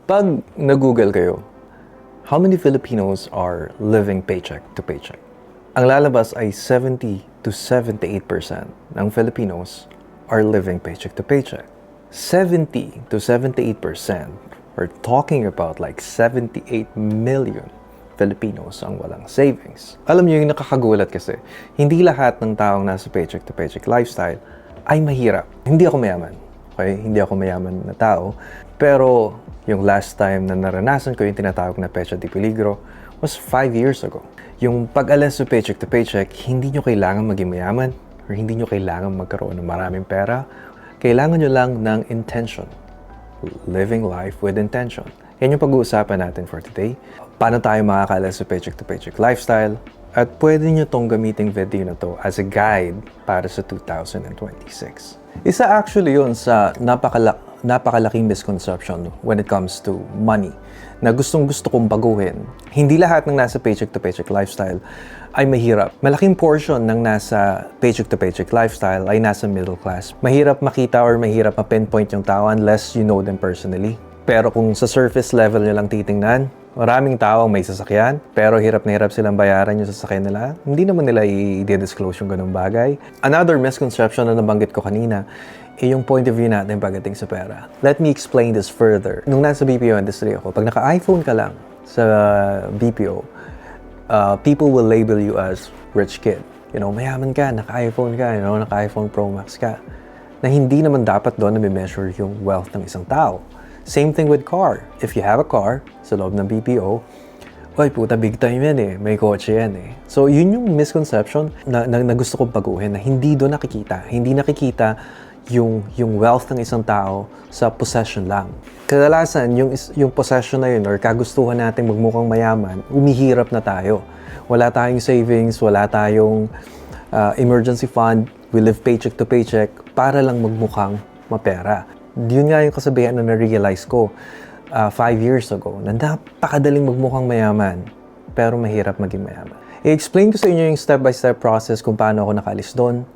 Pag nag-Google kayo, how many Filipinos are living paycheck to paycheck? Ang lalabas ay 70 to 78% ng Filipinos are living paycheck to paycheck. 70 to 78%, we're talking about like 78 million Filipinos ang walang savings. Alam niyo yung nakakagulat kasi, hindi lahat ng taong nasa paycheck to paycheck lifestyle ay mahirap. Hindi ako mayaman. Okay? Hindi ako mayaman na tao. Pero yung last time na naranasan ko yung tinatawag na pecha de peligro was 5 years ago. Yung pag-alis sa paycheck to paycheck, hindi nyo kailangan maging mayaman or hindi nyo kailangan magkaroon ng maraming pera. Kailangan nyo lang ng intention. Living life with intention. Yan yung pag-uusapan natin for today. Paano tayo makakaalis sa paycheck to paycheck lifestyle? At pwede nyo tong gamiting video na to as a guide para sa 2026. Isa actually yun sa napakalaking misconception when it comes to money na gustong-gusto kong baguhin. Hindi lahat ng nasa paycheck to paycheck lifestyle ay mahirap. Malaking portion ng nasa paycheck to paycheck lifestyle ay nasa middle class. Mahirap makita or mahirap ma-pinpoint yung tao unless you know them personally. Pero kung sa surface level nyo lang titingnan, maraming tao may sasakyan, pero hirap na hirap silang bayaran yung sasakyan nila. Hindi naman nila i-disclose yung ganung bagay. Another misconception na nabanggit ko kanina, yung point of view natin pagdating sa pera. Let me explain this further. Nung nasa BPO industry ako, pag naka-iPhone ka lang sa BPO, people will label you as rich kid. You know, mayaman ka, naka-iPhone ka, you know, naka-iPhone Pro Max ka. Na hindi naman dapat doon na measure yung wealth ng isang tao. Same thing with car. If you have a car sa loob ng BPO, oy puta, big time yan eh. May kotse yan eh. So, yun yung misconception na gusto kong baguhin na hindi doon nakikita. Hindi nakikita yung wealth ng isang tao sa possession lang. Kadalasan, yung possession na yun or kagustuhan natin magmukhang mayaman, umihirap na tayo. Wala tayong savings, wala tayong emergency fund, we live paycheck to paycheck para lang magmukhang mapera. Yun nga yung kasabihan na na-realize ko 5 years ago na napakadaling magmukhang mayaman pero mahirap maging mayaman. I-explain ko sa inyo yung step-by-step process kung paano ako nakalis doon.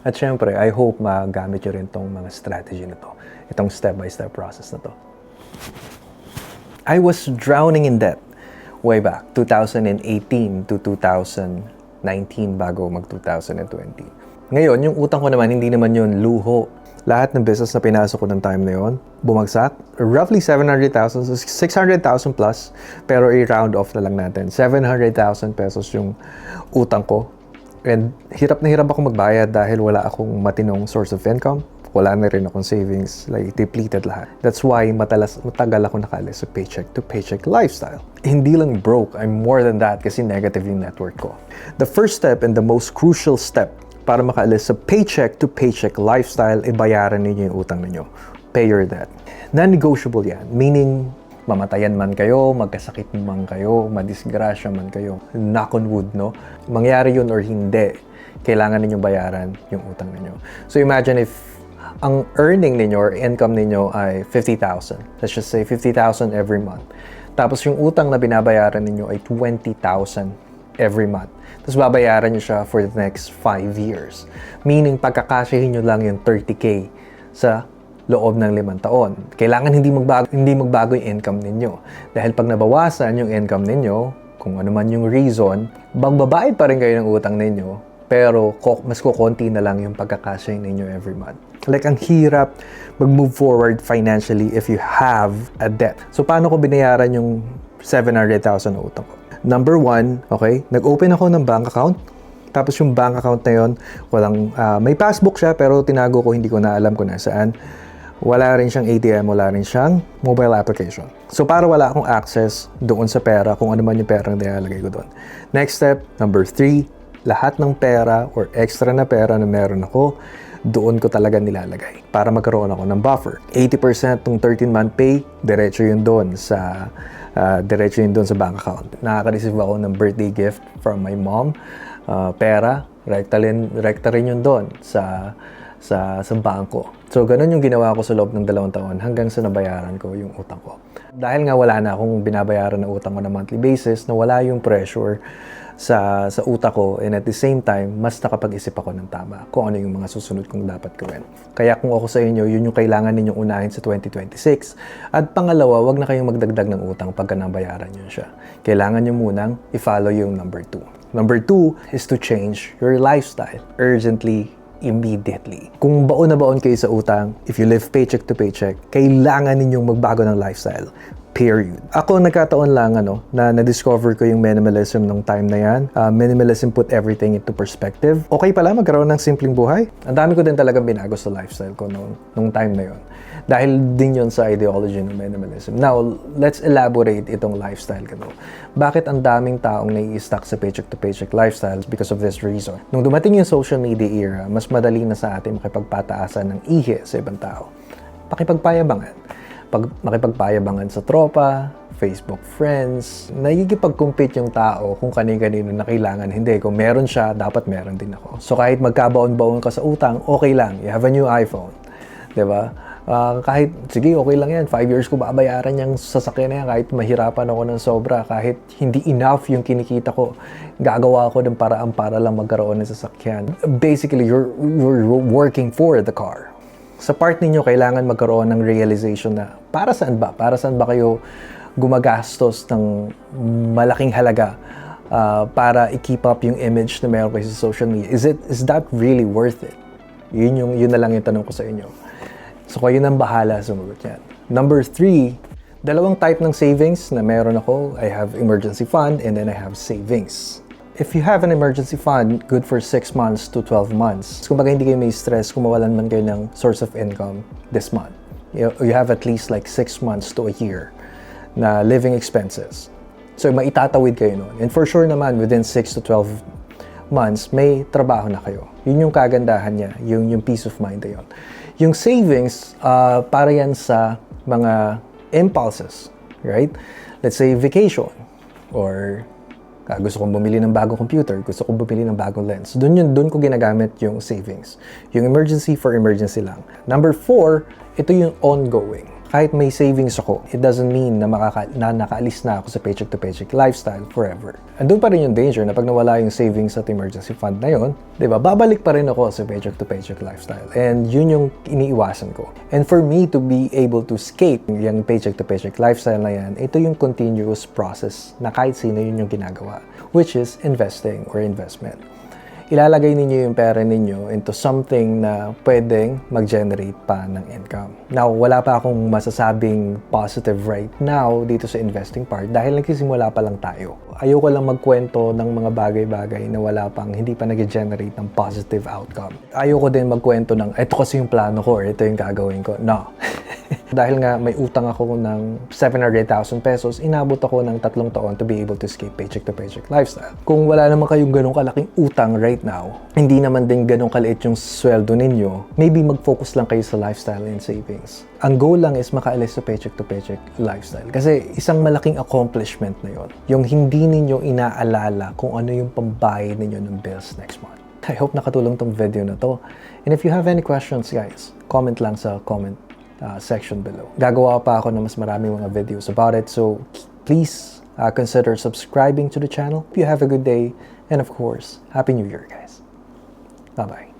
At syempre, I hope magamit nyo rin tong mga strategy na to. Itong step-by-step process na to. I was drowning in debt way back 2018 to 2019 bago mag-2020. Ngayon, yung utang ko naman, hindi naman yun luho. Lahat ng business na pinasok ko ng time na yun, bumagsak. Roughly 700,000, 600,000 plus. Pero i-round off na lang natin. 700,000 pesos yung utang ko. And hirap na hirap ako magbayad dahil wala akong matinong source of income. Wala na rin akong savings. Like, depleted lahat. That's why matagal ako nakalis sa paycheck to paycheck lifestyle. Hindi lang broke, I'm more than that kasi negative yung net worth ko. The first step and the most crucial step para makaalis sa paycheck to paycheck lifestyle, bayaran ninyo yung utang ninyo. Pay your debt. Non-negotiable yan. Meaning, mamatayan man kayo, magkasakit man kayo, madisgrasya man kayo. Knock on wood, no? Mangyari yun or hindi, kailangan ninyo bayaran yung utang ninyo. So imagine if ang earning ninyo or income ninyo ay 50,000. Let's just say 50,000 every month. Tapos yung utang na binabayaran ninyo ay 20,000 every month. Tapos babayaran nyo siya for the next 5 years. Meaning, pagkakasyahin nyo lang yung 30K sa loob ng 5 taon. Kailangan hindi magbago yung income ninyo. Dahil pag nabawasan yung income ninyo, kung ano man yung reason, magbabayad pa rin kayo ng utang ninyo, pero mas kukonti na lang yung pagkakasyahin ninyo every month. Like, ang hirap mag-move forward financially if you have a debt. So, paano ko binayaran yung 700,000 na utang ko? Number 1, okay, nag-open ako ng bank account. Tapos yung bank account na yun, may passbook siya pero tinago ko, hindi ko na alam kung nasaan. Wala rin siyang ATM, wala rin siyang mobile application. So para wala akong access doon sa pera, kung ano man yung pera na nilalagay ko doon. Next step, number 3, lahat ng pera or extra na pera na meron ako, doon ko talaga nilalagay para magkaroon ako ng buffer. 80% ng 13-month pay, diretso yun doon sa bank account. Nakaka-receive ako ng birthday gift from my mom. Pera, rekta rin yun doon sa bangko. So, ganun yung ginawa ko sa loob ng 2 taon hanggang sa nabayaran ko yung utang ko. Dahil nga wala na akong binabayaran na utang on a monthly basis, na wala yung pressure sa utak ko, and at the same time, mas nakapag-isip ako ng tama kung ano yung mga susunod kong dapat gawin. Kaya kung ako sa inyo, yun yung kailangan ninyong unahin sa 2026. At pangalawa, wag na kayong magdagdag ng utang pagka nabayaran yun siya. Kailangan nyo munang i-follow yung number 2. Number 2 is to change your lifestyle urgently, immediately. Kung baon na baon kayo sa utang, if you live paycheck to paycheck, kailangan ninyong magbago ng lifestyle. Period. Ako, nagkataon lang na na-discover ko yung minimalism nung time na yan. Minimalism put everything into perspective. Okay pala magkaroon ng simpleng buhay. Ang dami ko din talagang binago sa lifestyle ko nung time na yon. Dahil din yon sa ideology ng minimalism. Now, let's elaborate itong lifestyle ko. Bakit ang daming taong nai-stuck sa paycheck to paycheck lifestyles? Because of this reason. Nung dumating yung social media era, mas madali na sa atin makipagpataasan ng ihi sa ibang tao. Pakipagpayabangan. Makipagpayabangan sa tropa, Facebook friends, nagigipag-compete yung tao kung kanino-kanino na kailangan. Hindi, kung meron siya, dapat meron din ako. So kahit magkabaon-baon ka sa utang, okay lang. You have a new iPhone. Diba? Kahit, sige, okay lang yan. 5 years ko babayaran yung sasakyan na yan. Kahit mahirapan ako ng sobra, kahit hindi enough yung kinikita ko, gagawa ako ng paraan para lang magkaroon ng sasakyan. Basically, you're working for the car. Sa part ninyo, kailangan magkaroon ng realization na para saan ba? Para saan ba kayo gumagastos ng malaking halaga para i-keep up yung image na meron kayo sa social media? Is that really worth it? Yun na lang yung tanong ko sa inyo. So kayo nang bahala sumagot yan. Number 3, dalawang type ng savings na meron ako. I have emergency fund and then I have savings. If you have an emergency fund, good for 6 months to 12 months. Kung baga hindi kayo may stress, kung mawalan man kayo ng source of income this month. You have at least like 6 months to a year na living expenses. So maitatawid kayo nun. And for sure naman, within 6 to 12 months, may trabaho na kayo. Yun yung kagandahan niya, yung peace of mind na yun. Yung savings, para yan sa mga impulses, right? Let's say vacation, or gusto kong bumili ng bagong computer, gusto kong bumili ng bagong lens. Doon ko ginagamit yung savings. Yung emergency for emergency lang. Number 4, ito yung ongoing. Kahit may savings ako, it doesn't mean na nakaalis na ako sa paycheck to paycheck lifestyle forever. Andun pa rin yung danger na pag nawala yung savings at emergency fund na yun, diba, babalik pa rin ako sa paycheck to paycheck lifestyle. And yun yung iniiwasan ko. And for me to be able to escape yung paycheck to paycheck lifestyle na yan, ito yung continuous process na kahit sino yun yung ginagawa, which is investing or investment. Ilalagay ninyo yung pera ninyo into something na pwedeng mag-generate pa ng income. Now, wala pa akong masasabing positive right now dito sa investing part dahil nagsisimula pa lang tayo. Ayoko lang magkwento ng mga bagay-bagay na hindi pa nag-generate ng positive outcome. Ayoko din magkwento ng, ito kasi yung plano ko or ito yung gagawin ko. No. Dahil nga may utang ako ng 700,000 pesos, inabot ako ng 3 taon to be able to escape paycheck to paycheck lifestyle. Kung wala naman kayong ganong kalaking utang right now, hindi naman din ganong kaliit yung sweldo ninyo, maybe mag-focus lang kayo sa lifestyle and savings. Ang goal lang is makaalis sa paycheck to paycheck lifestyle. Kasi isang malaking accomplishment na yon. Yung hindi ninyo inaalala kung ano yung pambayad ninyo ng bills next month. I hope nakatulong tong video na to. And if you have any questions, guys, comment lang sa comment section below. Gagawa pa ako ng mas maraming mga videos about it. So please consider subscribing to the channel. Hope you have a good day. And of course, Happy New Year, guys. Bye-bye.